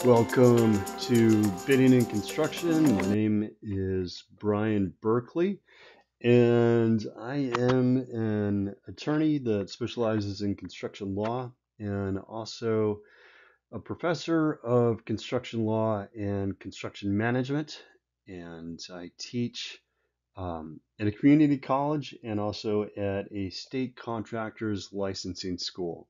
Welcome to Bidding and Construction. My name is Brian Berkeley, and I am an attorney that specializes in construction law and also a professor of construction law and construction management. And I teach at a community college and also at a state contractors licensing school.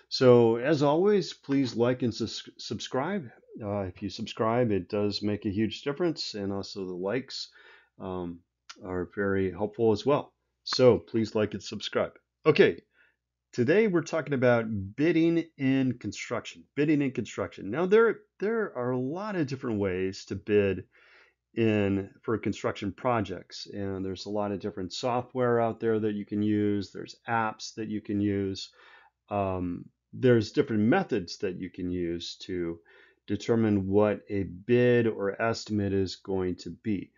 So, as always, please like and subscribe. If you subscribe, it does make a huge difference, and also the likes are very helpful as well. So, please like and subscribe. Okay, today we're talking about bidding in construction. Bidding in construction. Now, there are a lot of different ways to bid in for construction projects, and there's a lot of different software out there that you can use. There's apps that you can use. There's different methods that you can use to determine what a bid or estimate is going to be.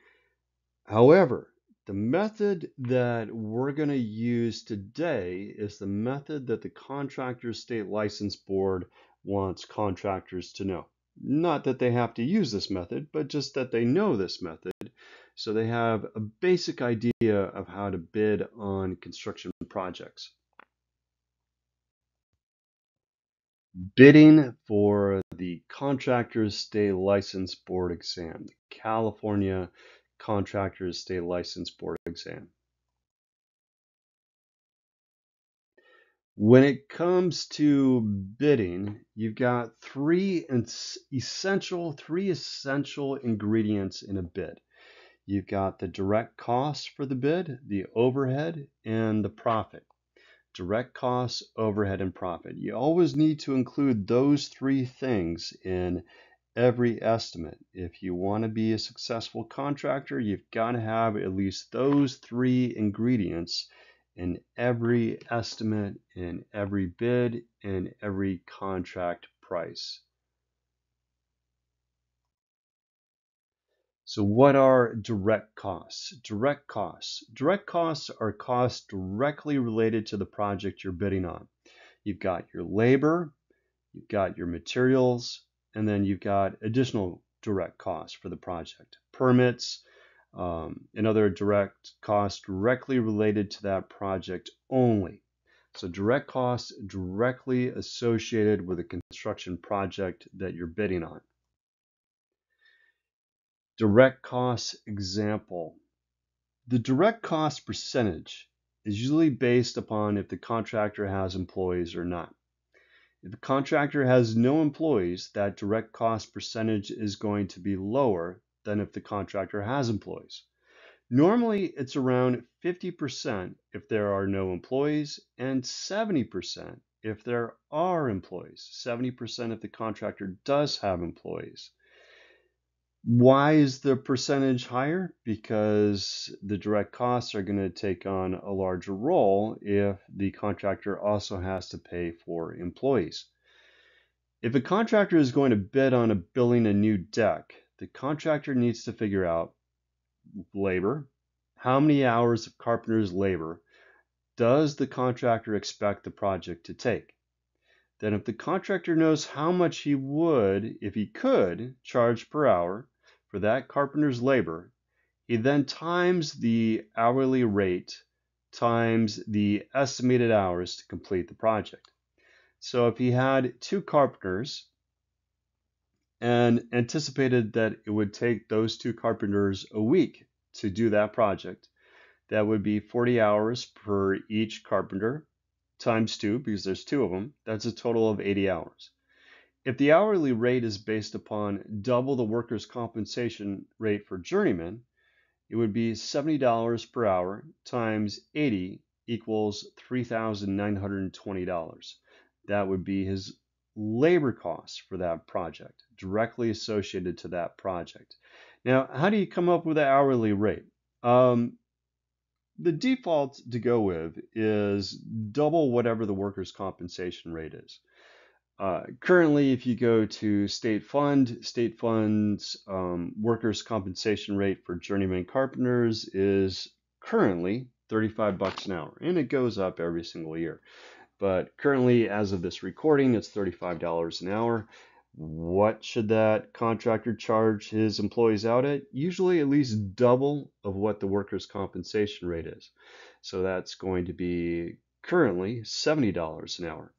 However, the method that we're going to use today is the method that the Contractors State License Board wants contractors to know. Not that they have to use this method, but just that they know this method, so they have a basic idea of how to bid on construction projects. Bidding for the Contractors State License Board exam, the California Contractors State License Board exam. When it comes to bidding, you've got three essential ingredients in a bid. You've got the direct cost for the bid, the overhead, and the profit. Direct costs, overhead, and profit. You always need to include those three things in every estimate. If you want to be a successful contractor, you've got to have at least those three ingredients in every estimate, in every bid, in every contract price. So what are direct costs? Direct costs. Direct costs are costs directly related to the project you're bidding on. You've got your labor, you've got your materials, and then you've got additional direct costs for the project. Permits and other direct costs directly related to that project only. So direct costs directly associated with a construction project that you're bidding on. Direct costs example. The direct cost percentage is usually based upon if the contractor has employees or not. If a contractor has no employees, that direct cost percentage is going to be lower than if the contractor has employees. Normally, it's around 50% if there are no employees and 70% if there are employees. 70% if the contractor does have employees. Why is the percentage higher? Because the direct costs are going to take on a larger role if the contractor also has to pay for employees. If a contractor is going to bid on building a new deck, the contractor needs to figure out labor. How many hours of carpenter's labor does the contractor expect the project to take? Then if the contractor knows how much he would, if he could, charge per hour for that carpenter's labor, he then times the hourly rate times the estimated hours to complete the project. So if he had two carpenters and anticipated that it would take those two carpenters a week to do that project, that would be 40 hours per each carpenter times two, because there's two of them. That's a total of 80 hours. If the hourly rate is based upon double the workers' compensation rate for journeymen, it would be $70 per hour times 80 equals $3,920. That would be his labor costs for that project, directly associated to that project. Now, how do you come up with the hourly rate? The default to go with is double whatever the workers' compensation rate is. Currently, if you go to State Fund's workers' compensation rate for journeyman carpenters is currently $35 an hour, and it goes up every single year. But currently, as of this recording, it's $35 an hour. What should that contractor charge his employees out at? Usually at least double of what the workers' compensation rate is. So that's going to be currently $70 an hour.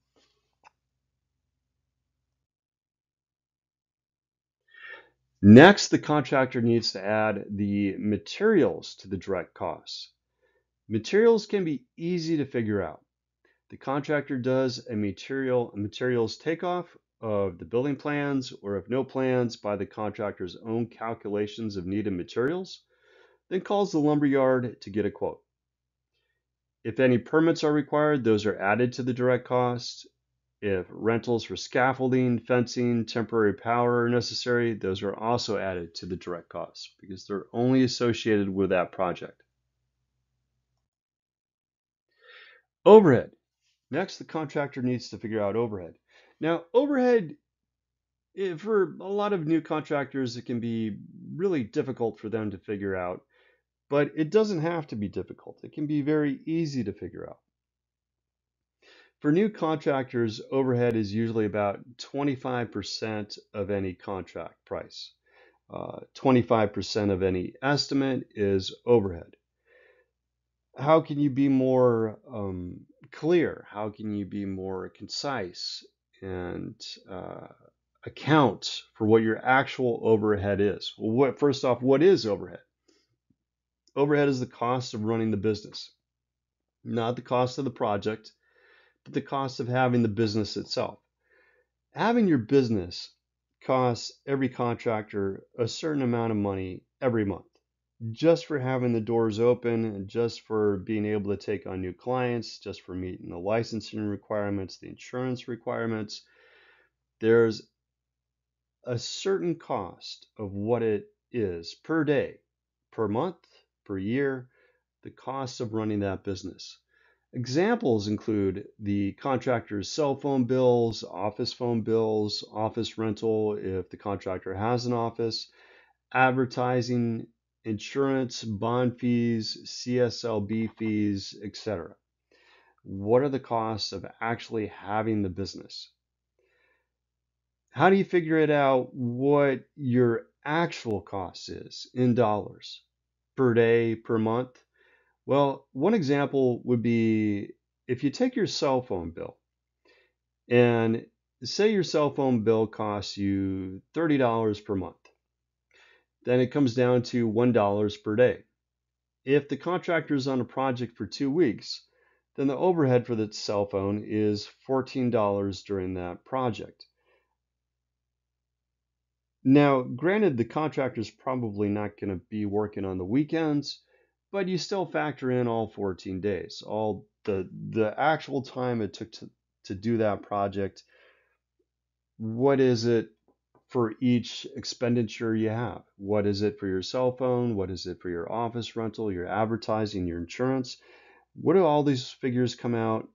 Next, the contractor needs to add the materials to the direct costs. Materials can be easy to figure out. The contractor does a materials takeoff of the building plans, or if no plans, by the contractor's own calculations of needed materials, then calls the lumber yard to get a quote. If any permits are required, those are added to the direct cost. If rentals for scaffolding, fencing, temporary power are necessary, those are also added to the direct costs because they're only associated with that project. Overhead. Next, the contractor needs to figure out overhead. Now, overhead, for a lot of new contractors, it can be really difficult for them to figure out, but it doesn't have to be difficult. It can be very easy to figure out. For new contractors, overhead is usually about 25% of any contract price. 25% of any estimate is overhead. How can you be more clear? How can you be more concise and account for what your actual overhead is? Well, first off, what is overhead? Overhead is the cost of running the business, not the cost of the project, but the cost of having the business itself. Having your business costs every contractor a certain amount of money every month, just for having the doors open, and just for being able to take on new clients, just for meeting the licensing requirements, the insurance requirements. There's a certain cost of what it is per day, per month, per year, the cost of running that business. Examples include the contractor's cell phone bills, office rental if the contractor has an office, advertising, insurance, bond fees, CSLB fees, etc. What are the costs of actually having the business? How do you figure it out what your actual cost is in dollars per day, per month? Well, one example would be if you take your cell phone bill and say your cell phone bill costs you $30 per month, then it comes down to $1 per day. If the contractor is on a project for 2 weeks, then the overhead for the cell phone is $14 during that project. Now, granted, the contractor is probably not going to be working on the weekends, but you still factor in all 14 days, all the actual time it took to do that project. What is it for each expenditure you have? What is it for your cell phone? What is it for your office rental, your advertising, your insurance? What do all these figures come out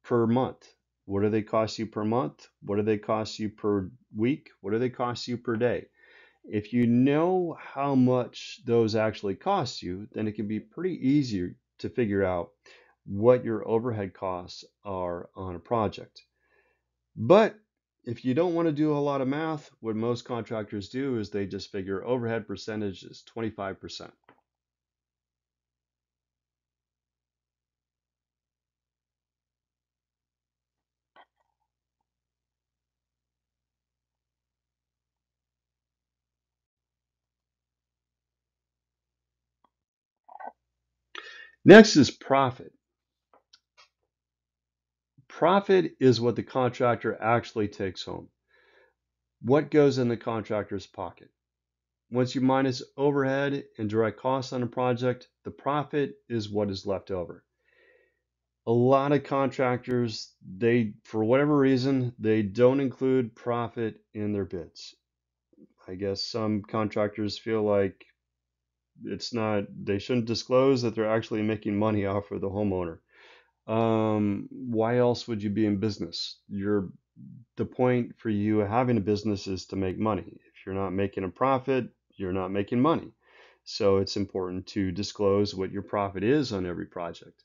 per month? What do they cost you per month? What do they cost you per week? What do they cost you per day? If you know how much those actually cost you, then it can be pretty easy to figure out what your overhead costs are on a project. But if you don't want to do a lot of math, what most contractors do is they just figure overhead percentage is 25%. Next is profit. Profit is what the contractor actually takes home. What goes in the contractor's pocket? Once you minus overhead and direct costs on a project, the profit is what is left over. A lot of contractors, for whatever reason, they don't include profit in their bids. I guess some contractors feel like they shouldn't disclose that they're actually making money off of the homeowner. Why else would you be in business? The point for you having a business is to make money. If you're not making a profit, you're not making money. So it's important to disclose what your profit is on every project.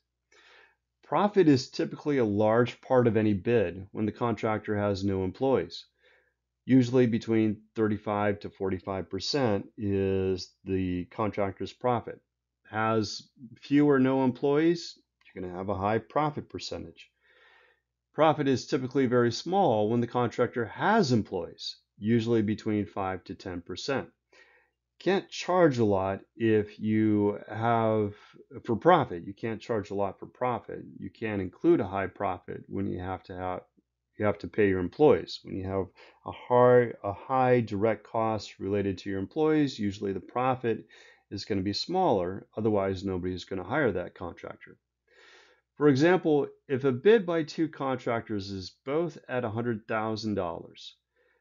Profit is typically a large part of any bid when the contractor has no employees. Usually between 35 to 45% is the contractor's profit. Has few or no employees, you're going to have a high profit percentage. Profit is typically very small when the contractor has employees, usually between 5 to 10%. Can't charge a lot if you have for profit. You can't charge a lot for profit. You can't include a high profit when you have to pay your employees. When you have a high direct cost related to your employees, usually the profit is going to be smaller. Otherwise, nobody's going to hire that contractor. For example, if a bid by two contractors is both at $100,000,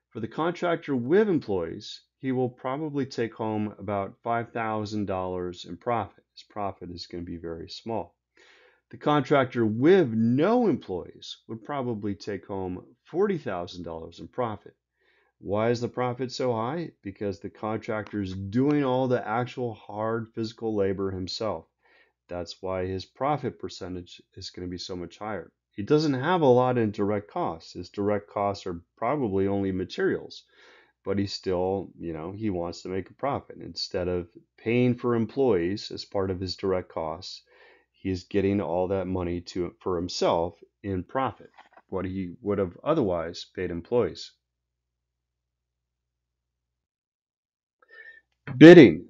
for the contractor with employees, he will probably take home about $5,000 in profit. His profit is going to be very small. The contractor with no employees would probably take home $40,000 in profit. Why is the profit so high? Because the contractor is doing all the actual hard physical labor himself. That's why his profit percentage is going to be so much higher. He doesn't have a lot in direct costs. His direct costs are probably only materials, but he still, he wants to make a profit. Instead of paying for employees as part of his direct costs, he's getting all that money for himself in profit, what he would have otherwise paid employees. Bidding.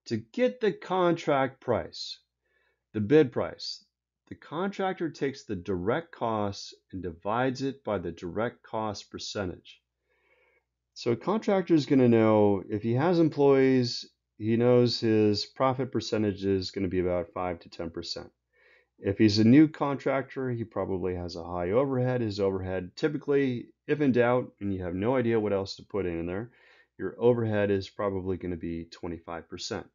To get the contract price, the bid price, the contractor takes the direct costs and divides it by the direct cost percentage. So a contractor is going to know if he has employees, he knows his profit percentage is going to be about 5 to 10%. If he's a new contractor, he probably has a high overhead. His overhead typically, if in doubt and you have no idea what else to put in there, your overhead is probably going to be 25%.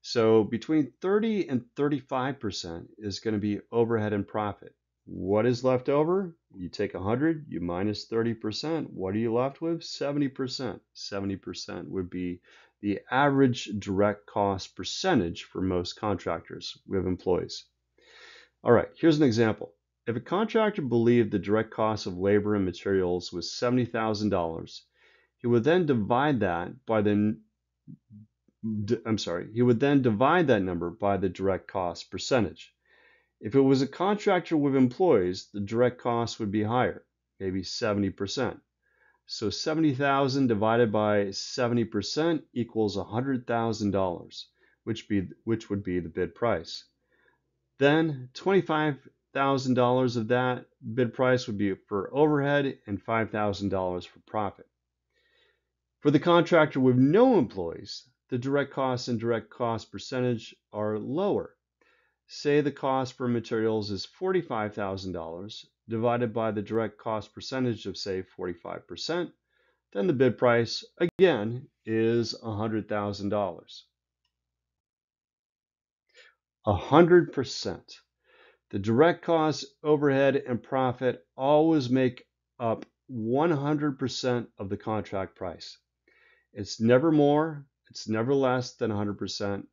So between 30 and 35% is going to be overhead and profit. What is left over? You take 100, you minus 30%. What are you left with? 70%. 70% would be the average direct cost percentage for most contractors with employees. All right, here's an example. If a contractor believed the direct cost of labor and materials was $70,000, he would then divide that by the he would then divide that number by the direct cost percentage. If it was a contractor with employees, the direct cost would be higher, maybe 70%. So 70,000 divided by 70% equals $100,000, which would be the bid price. Then $25,000 of that bid price would be for overhead and $5,000 for profit. For the contractor with no employees, the direct cost and direct cost percentage are lower. Say the cost for materials is $45,000 divided by the direct cost percentage of, say, 45%, then the bid price, again, is $100,000. 100%. The direct cost, overhead, and profit always make up 100% of the contract price. It's never more, it's never less than 100%.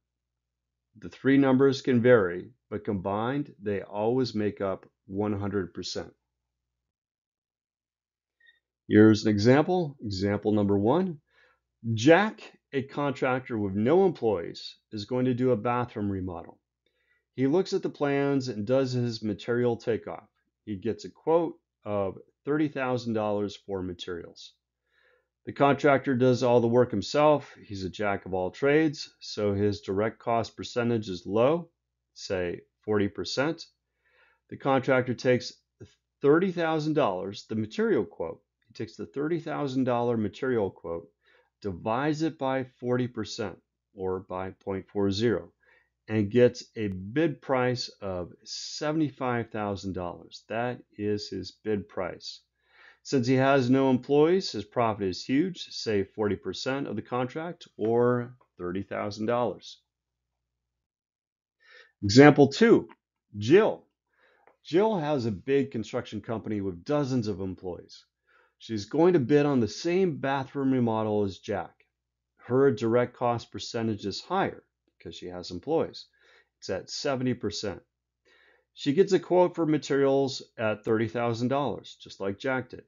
The three numbers can vary, but combined, they always make up 100%. Here's an example. Example number 1. Jack, a contractor with no employees, is going to do a bathroom remodel. He looks at the plans and does his material takeoff. He gets a quote of $30,000 for materials. The contractor does all the work himself. He's a jack of all trades, so his direct cost percentage is low, say 40%. The contractor takes $30,000, the material quote. He takes the $30,000 material quote, divides it by 40% or by 0.40, and gets a bid price of $75,000. That is his bid price. Since he has no employees, his profit is huge, say 40% of the contract or $30,000. Example 2, Jill. Jill has a big construction company with dozens of employees. She's going to bid on the same bathroom remodel as Jack. Her direct cost percentage is higher because she has employees. It's at 70%. She gets a quote for materials at $30,000, just like Jack did.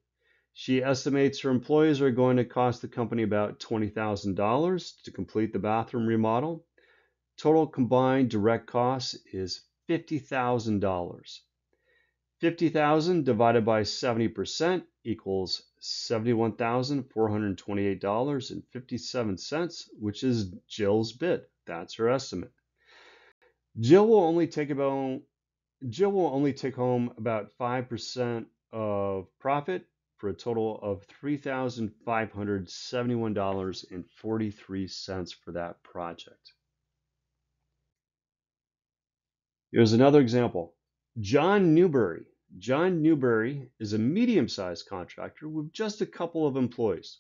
She estimates her employees are going to cost the company about $20,000 to complete the bathroom remodel. Total combined direct cost is $50,000. 50,000 divided by 70% equals $71,428.57, which is Jill's bid. That's her estimate. Jill will only take home about 5% of profit for a total of $3,571.43 for that project. Here's another example. John Newberry. John Newberry is a medium-sized contractor with just a couple of employees.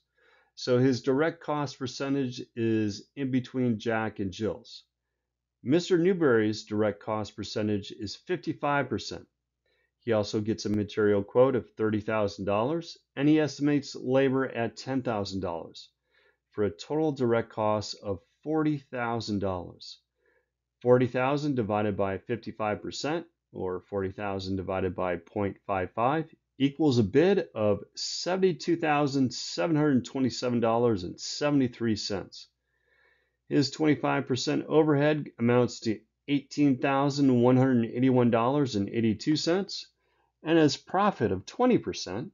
So his direct cost percentage is in between Jack and Jill's. Mr. Newberry's direct cost percentage is 55%. He also gets a material quote of $30,000 and he estimates labor at $10,000 for a total direct cost of $40,000. 40,000 divided by 55%, or 40,000 divided by 0.55, equals a bid of $72,727.73. His 25% overhead amounts to $18,181.82, and his profit of 20%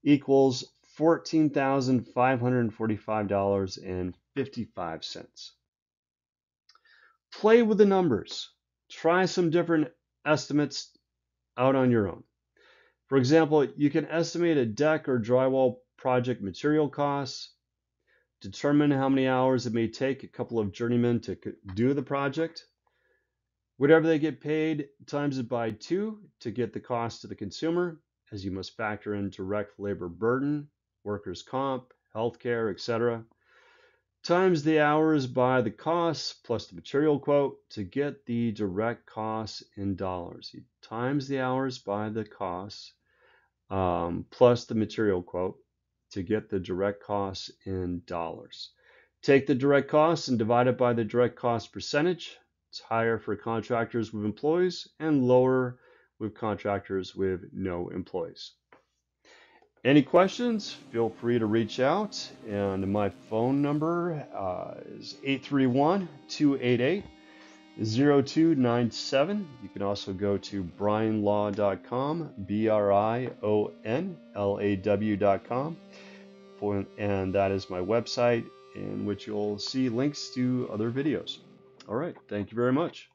equals $14,545.55. Play with the numbers. Try some different estimates out on your own. For example, you can estimate a deck or drywall project material costs, determine how many hours it may take a couple of journeymen to do the project. Whatever they get paid, times it by 2 to get the cost to the consumer, as you must factor in direct labor burden, workers' comp, healthcare, etc. Times the hours by the costs plus the material quote to get the direct costs in dollars. You times the hours by the costs plus the material quote to get the direct costs in dollars. Take the direct costs and divide it by the direct cost percentage. It's higher for contractors with employees and lower with contractors with no employees. Any questions? Feel free to reach out, and my phone number is 831-288-0297. You can also go to brionlaw.com, BRIONLAW.com, and that is my website in which you'll see links to other videos. All right, thank you very much.